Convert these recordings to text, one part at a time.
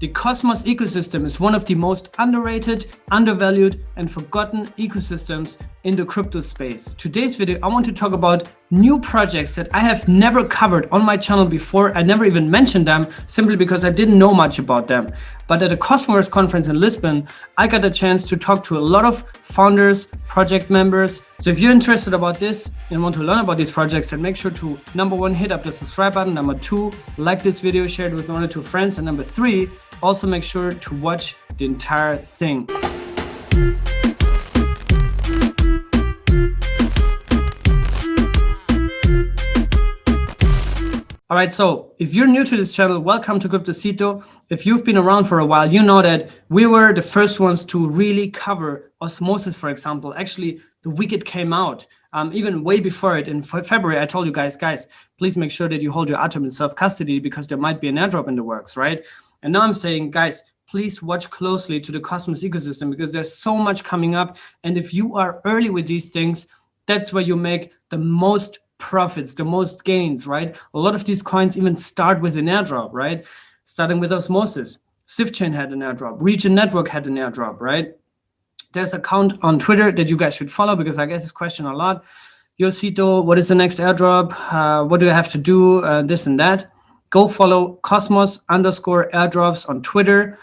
The Cosmos ecosystem is one of the most underrated, undervalued, and forgotten ecosystems in the crypto space. Today's video, I want to talk about new projects that I have never covered on my channel before. I never even mentioned them simply because I didn't know much about them. But at a Cosmos conference in Lisbon, I got a chance to talk to a lot of founders, project members. So if you're interested about this and want to learn about these projects, then make sure to number one, hit up the subscribe button. Number two, like this video, share it with one or two friends. And number three, also make sure to watch the entire thing. All right, so if you're new to this channel, welcome to Cryptocito. If you've been around for a while, you know that we were the first ones to really cover osmosis, for example. Actually, the week it came out, even way before it in February, I told you guys, please make sure that you hold your atom in self-custody because there might be an airdrop in the works, right? And now I'm saying, guys, please watch closely to the Cosmos ecosystem because there's so much coming up. And if you are early with these things, that's where you make the most profits, the most gains, right? A lot of these coins even start with an airdrop, right? Starting with osmosis. SwiftChain had an airdrop. Region Network had an airdrop, right? There's an account on Twitter that you guys should follow because I get this question a lot. Yosito, what is the next airdrop? What do I have to do? This and that. Go follow Cosmos_airdrops on Twitter.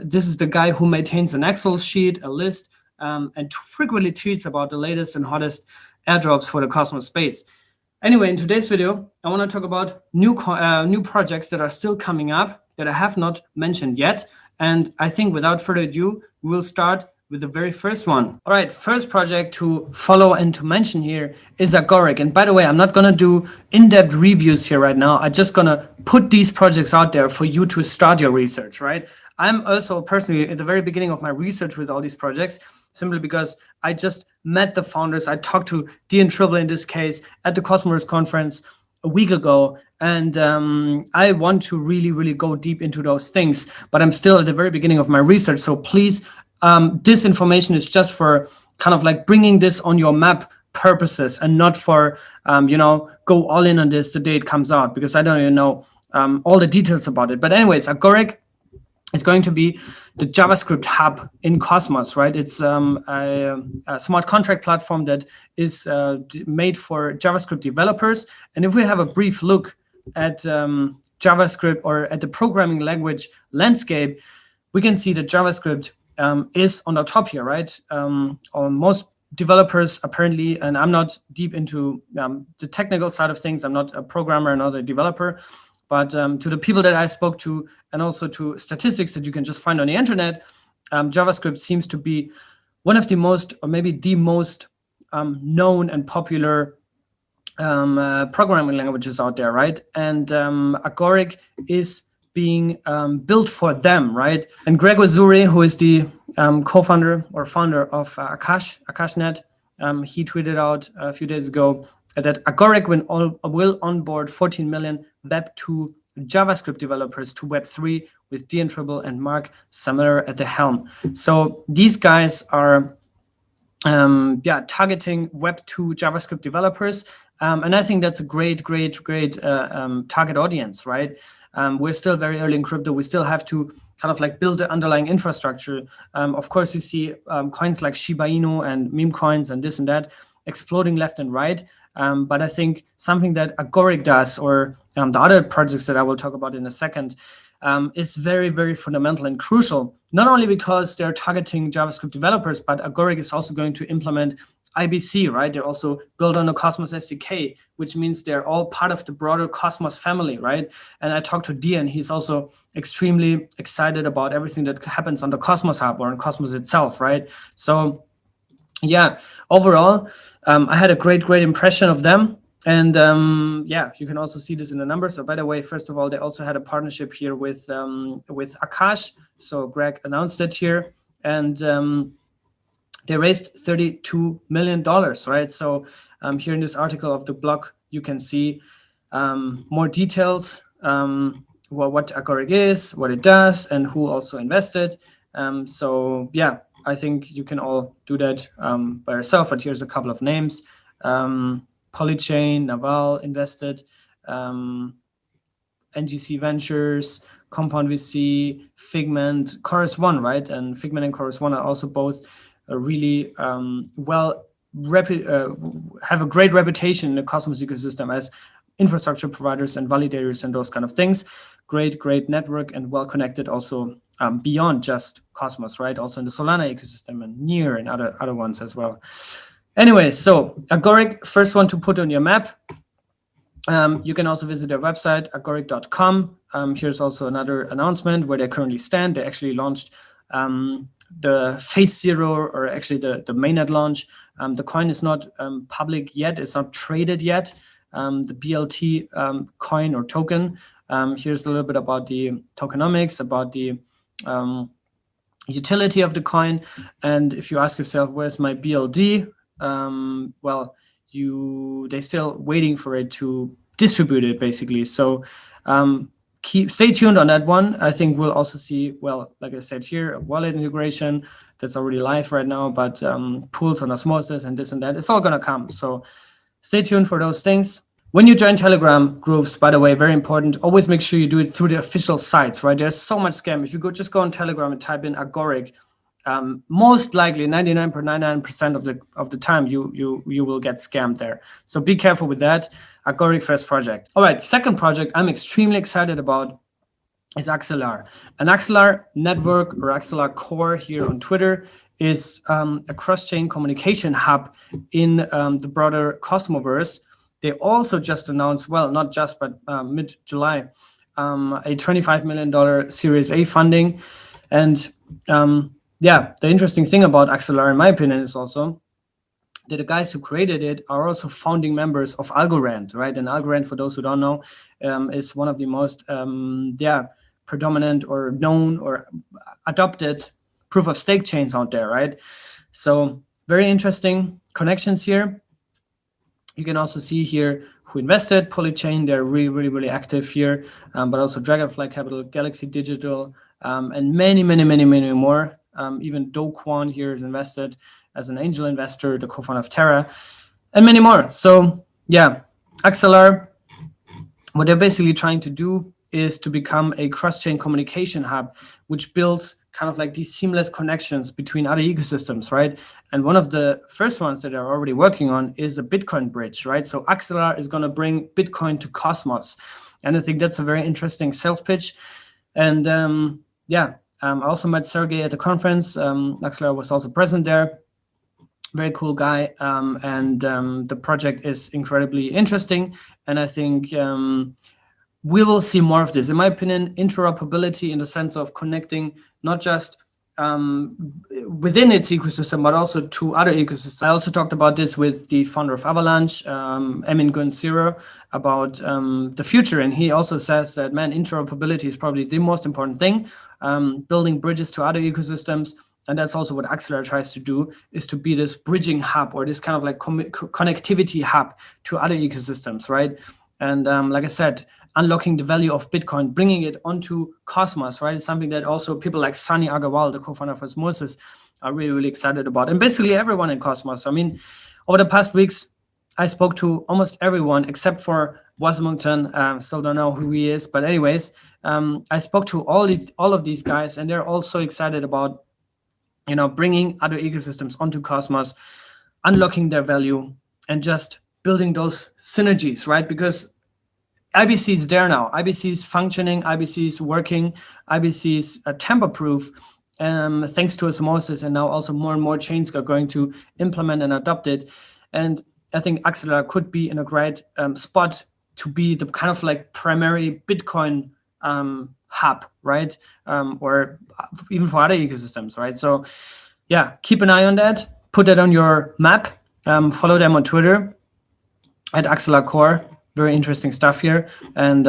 This is the guy who maintains an Excel sheet, a list, and frequently tweets about the latest and hottest airdrops for the Cosmos space. Anyway, in today's video, I want to talk about new projects that are still coming up that I have not mentioned yet. And I think without further ado, we will start with the very first one. All right, first project to follow and to mention here is Agoric. And by the way, I'm not going to do in-depth reviews here right now. I'm just going to put these projects out there for you to start your research, right? I'm also personally at the very beginning of my research with all these projects, simply because I just met the founders. I talked to Dean Tribble in this case at the Cosmos conference a week ago. And I want to really go deep into those things, but I'm still at the very beginning of my research. So please, this information is just for kind of like bringing this on your map purposes and not for, go all in on this the day it comes out, because I don't even know all the details about it. But anyways, Agoric is going to be the JavaScript hub in Cosmos, right? It's a smart contract platform that is made for JavaScript developers. And if we have a brief look at JavaScript or at the programming language landscape, we can see that JavaScript is on the top here, right? On most developers apparently, and I'm not deep into the technical side of things. I'm not a programmer, not a developer. But to the people that I spoke to, and also to statistics that you can just find on the internet, JavaScript seems to be one of the most, or maybe the most known and popular programming languages out there, right? And Agoric is being built for them, right? And Greg Ozuri, who is the co-founder or founder of AkashNet, he tweeted out a few days ago that Agoric will onboard 14 million Web2 JavaScript developers to Web3 with Dean Tribble and Mark Samler at the helm. So these guys are targeting Web2 JavaScript developers. And I think that's a great target audience, right? We're still very early in crypto. We still have to kind of like build the underlying infrastructure. Of course, you see coins like Shiba Inu and meme coins and this and that exploding left and right. But I think something that Agoric does, or the other projects that I will talk about in a second, is very fundamental and crucial, not only because they're targeting JavaScript developers, but Agoric is also going to implement IBC, right? They're also built on the Cosmos SDK, which means they're all part of the broader Cosmos family, right? And I talked to Dean, he's also extremely excited about everything that happens on the Cosmos Hub or on Cosmos itself, right? So yeah, overall, I had a great impression of them. And you can also see this in the numbers. So by the way, first of all, they also had a partnership here with Akash. So Greg announced it here. And they raised $32 million, right? So here in this article of the blog, you can see more details, what Agoric is, what it does, and who also invested. So yeah, I think you can all do that by yourself, but here's a couple of names. Polychain, Naval invested, NGC Ventures, Compound VC, Figment, Chorus One, right? And Figment and Chorus One are also both really have a great reputation in the Cosmos ecosystem as infrastructure providers and validators and those kind of things. Great network and well connected also beyond just Cosmos, right? Also in the Solana ecosystem and Near and other ones as well. Anyway, so Agoric, first one to put on your map. You can also visit their website, agoric.com. Here's also another announcement where they currently stand. They actually launched the phase 0, or actually the mainnet launch. The coin is not public yet. It's not traded yet. The BLT coin or token. Here's a little bit about the tokenomics, about the utility of the coin. And if you ask yourself, where's my BLD? Well, they're still waiting for it to distribute it, basically. So stay tuned on that one. I think we'll also see, well, like I said here, a wallet integration that's already live right now, but pools on osmosis and this and that, it's all gonna come. So stay tuned for those things. When you join Telegram groups, by the way, very important, always make sure you do it through the official sites, right? There's so much scam. If you just go on Telegram and type in Agoric, most likely 99.99% of the time you will get scammed there. So be careful with that. Agoric first project. All right, second project I'm extremely excited about is Axelar. An Axelar network or Axelar core here on Twitter is a cross-chain communication hub in the broader Cosmoverse. They also just announced, well, not just, but mid-July, a $25 million Series A funding. And yeah, the interesting thing about Axelar, in my opinion, is also that the guys who created it are also founding members of Algorand, right? And Algorand, for those who don't know, is one of the most predominant or known or adopted proof of stake chains out there, right? So very interesting connections here. You can also see here who invested, Polychain, they're really active here, but also Dragonfly Capital, Galaxy Digital, and many more. Even Do Kwon here is invested as an angel investor, the co-founder of Terra, and many more. So yeah, Axelar, what they're basically trying to do is to become a cross-chain communication hub, which builds kind of like these seamless connections between other ecosystems, right? And one of the first ones that they're already working on is a Bitcoin bridge, right? So Axelar is going to bring Bitcoin to Cosmos. And I think that's a very interesting sales pitch. And yeah, I also met Sergey at the conference. Axelar was also present there. Very cool guy. And the project is incredibly interesting. And I think we will see more of this. In my opinion, interoperability in the sense of connecting not just within its ecosystem, but also to other ecosystems. I also talked about this with the founder of Avalanche, Emin Gün Sirer, about the future. And he also says that, man, interoperability is probably the most important thing, building bridges to other ecosystems. And that's also what Axelar tries to do, is to be this bridging hub or this kind of like connectivity hub to other ecosystems, right? And like I said, unlocking the value of Bitcoin, bringing it onto Cosmos, right? It's something that also people like Sunny Agarwal, the co-founder of Osmosis, are really excited about. And basically everyone in Cosmos. I mean, over the past weeks, I spoke to almost everyone except for Wasmungton. Still don't know who he is. But anyways, I spoke to all of these guys, and they're all so excited about, you know, bringing other ecosystems onto Cosmos, unlocking their value, and just building those synergies, right? Because IBC is there now. IBC is functioning. IBC is working. IBC is tamper-proof, thanks to Osmosis, and now also more and more chains are going to implement and adopt it. And I think Axelar could be in a great spot to be the kind of like primary Bitcoin hub, right? Or even for other ecosystems, right? So yeah, keep an eye on that. Put that on your map. Follow them on Twitter at Axelar Core. Very interesting stuff here. And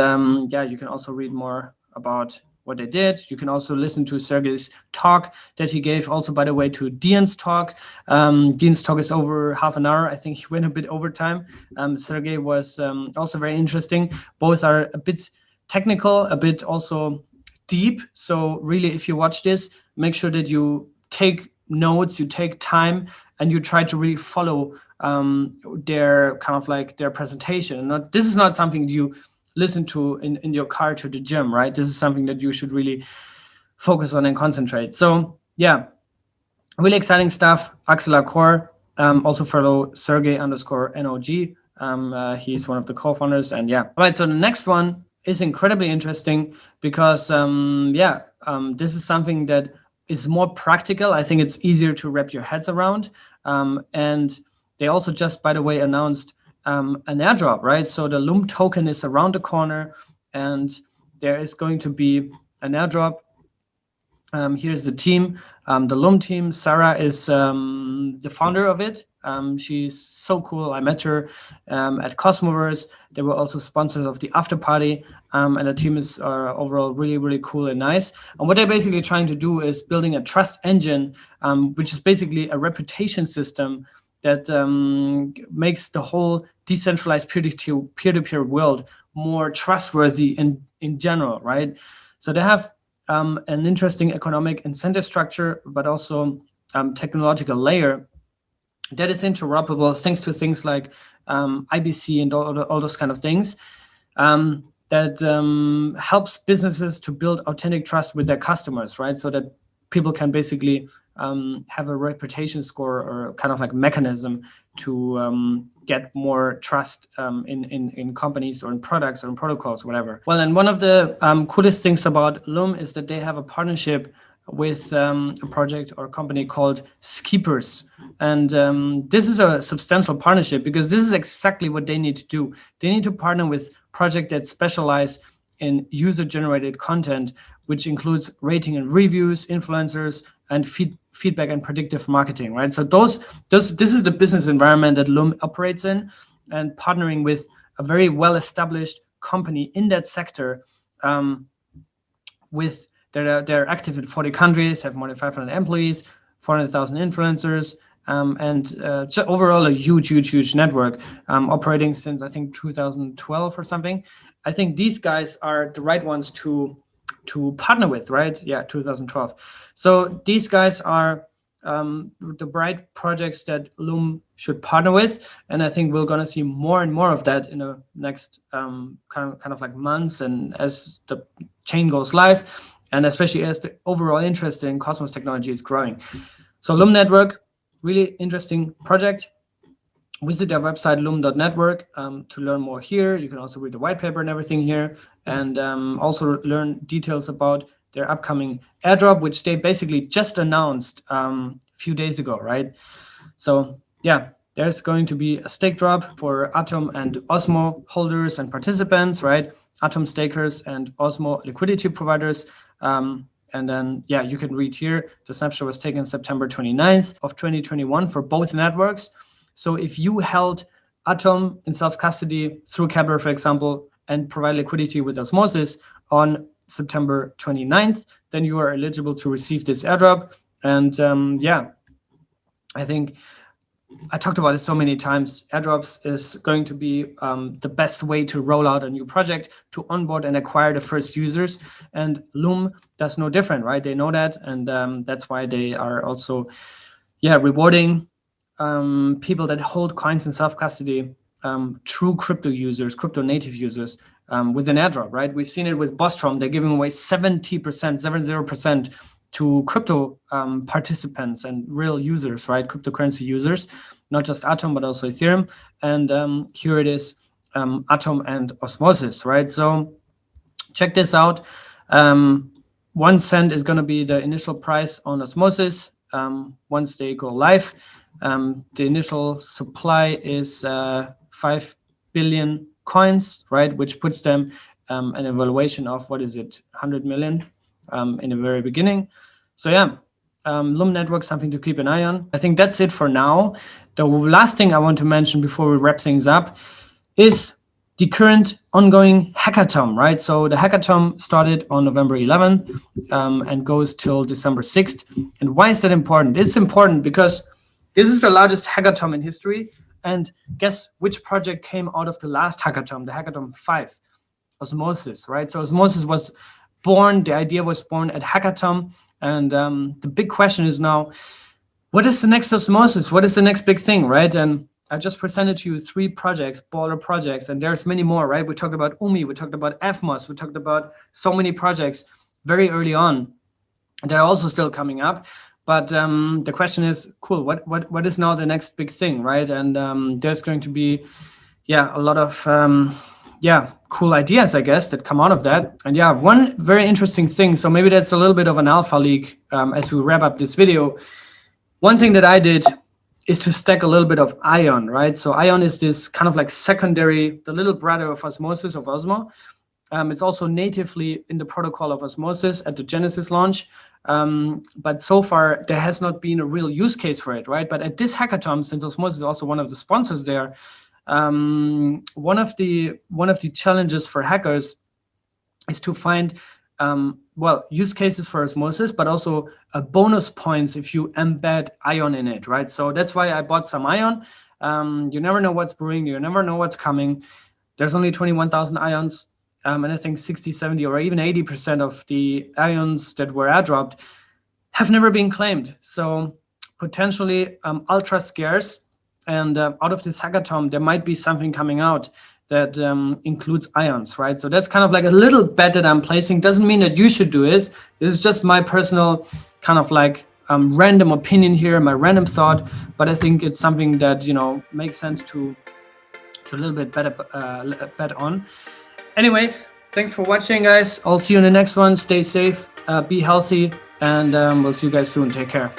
yeah, you can also read more about what they did. You can also listen to Sergey's talk that he gave also, by the way, to Dean's talk. Dean's talk is over half an hour. I think he went a bit over time. Sergey was also very interesting. Both are a bit technical, a bit also deep. So really, if you watch this, make sure that you take notes, you take time, and you try to really follow their kind of like their presentation. This is not something you listen to in your car to the gym, right? This is something that you should really focus on and concentrate. So yeah, really exciting stuff. Axelar Core, also follow Sergey_NOG. He's one of the co-founders, and yeah. All right, so the next one is incredibly interesting because this is something that is more practical. I think it's easier to wrap your heads around. And they also just, by the way, announced an airdrop, right? So the Lum token is around the corner, and there is going to be an airdrop. Here's the team, the Lum team. Sarah is the founder of it. She's so cool. I met her at Cosmoverse. They were also sponsors of the after party, and the team is overall really, really cool and nice. And what they're basically trying to do is building a trust engine, which is basically a reputation system that makes the whole decentralized peer-to-peer world more trustworthy in general, right? So they have an interesting economic incentive structure, but also technological layer that is interoperable thanks to things like IBC and all those kind of things that helps businesses to build authentic trust with their customers, right? So that people can basically have a reputation score or kind of like mechanism to get more trust in companies or in products or in protocols or whatever. Well, and one of the coolest things about Lum is that they have a partnership with a project or company called Skeepers. And this is a substantial partnership because this is exactly what they need to do. They need to partner with projects that specialize in user-generated content, which includes rating and reviews, influencers, and feedback and predictive marketing, right? So this is the business environment that Lum operates in, and partnering with a very well-established company in that sector with they're active in 40 countries, have more than 500 employees, 400,000 influencers, and overall a huge network operating since I think 2012 or something. I think these guys are the right ones to partner with, right? Yeah, 2012. So these guys are the bright projects that Lum should partner with, and I think we're gonna see more and more of that in the next kind of like months, and as the chain goes live, and especially as the overall interest in Cosmos technology is growing. So Lum Network, really interesting project. Visit their website, lum.network, to learn more here. You can also read the white paper and everything here, and also learn details about their upcoming airdrop, which they basically just announced a few days ago, right? So yeah, there's going to be a stake drop for Atom and Osmo holders and participants, right? Atom stakers and Osmo liquidity providers. And then, yeah, you can read here, the snapshot was taken September 29th of 2021 for both networks. So if you held Atom in self-custody through Keplr, for example, and provide liquidity with Osmosis on September 29th, then you are eligible to receive this airdrop. And yeah, I think I talked about it so many times. Airdrops is going to be the best way to roll out a new project, to onboard and acquire the first users. And Lum does no different, right? They know that. And that's why they are also, rewarding people that hold coins in self-custody, true crypto users, crypto native users, with an airdrop, right? We've seen it with Bostrom. They're giving away 70% to crypto participants and real users, right? Cryptocurrency users, not just Atom, but also Ethereum. And here it is, Atom and Osmosis, right? So check this out. 1 cent is going to be the initial price on Osmosis once they go live. The initial supply is 5 billion coins, right? Which puts them an evaluation of, 100 million in the very beginning. So yeah, Lum Network, something to keep an eye on. I think that's it for now. The last thing I want to mention before we wrap things up is the current ongoing hackathon, right? So the hackathon started on November 11th and goes till December 6th. And why is that important? It's important because this is the largest hackathon in history. And guess which project came out of the last hackathon, the HackAtom VI, Osmosis, right? So Osmosis was born, the idea was born at hackathon. And the big question is now, what is the next Osmosis? What is the next big thing, right? And I just presented to you 3 projects, baller projects, and there's many more, right? We talked about UMI, we talked about FMOS, we talked about so many projects very early on. They're also still coming up. But the question is, cool, what is now the next big thing, right? And there's going to be, a lot of, cool ideas, I guess, that come out of that. And one very interesting thing, so maybe that's a little bit of an alpha leak as we wrap up this video. One thing that I did is to stack a little bit of Ion, right? So Ion is this kind of like secondary, the little brother of Osmosis, of Osmo. It's also natively in the protocol of Osmosis at the Genesis launch. But so far, there has not been a real use case for it, right? But at this hackathon, since Osmosis is also one of the sponsors there, one of the challenges for hackers is to find use cases for Osmosis, but also bonus points if you embed Ion in it, right? So that's why I bought some Ion. You never know what's brewing, you never know what's coming. There's only 21,000 Ions, and I think 60, 70, or even 80% of the Ions that were airdropped have never been claimed. So potentially ultra scarce. And out of this hackathon, there might be something coming out that includes Ions, right? So that's kind of like a little bet that I'm placing. Doesn't mean that you should do it. This is just my personal kind of like random opinion here, my random thought. But I think it's something that, makes sense to a little bit bet on. Anyways, thanks for watching, guys. I'll see you in the next one. Stay safe, be healthy, and we'll see you guys soon. Take care.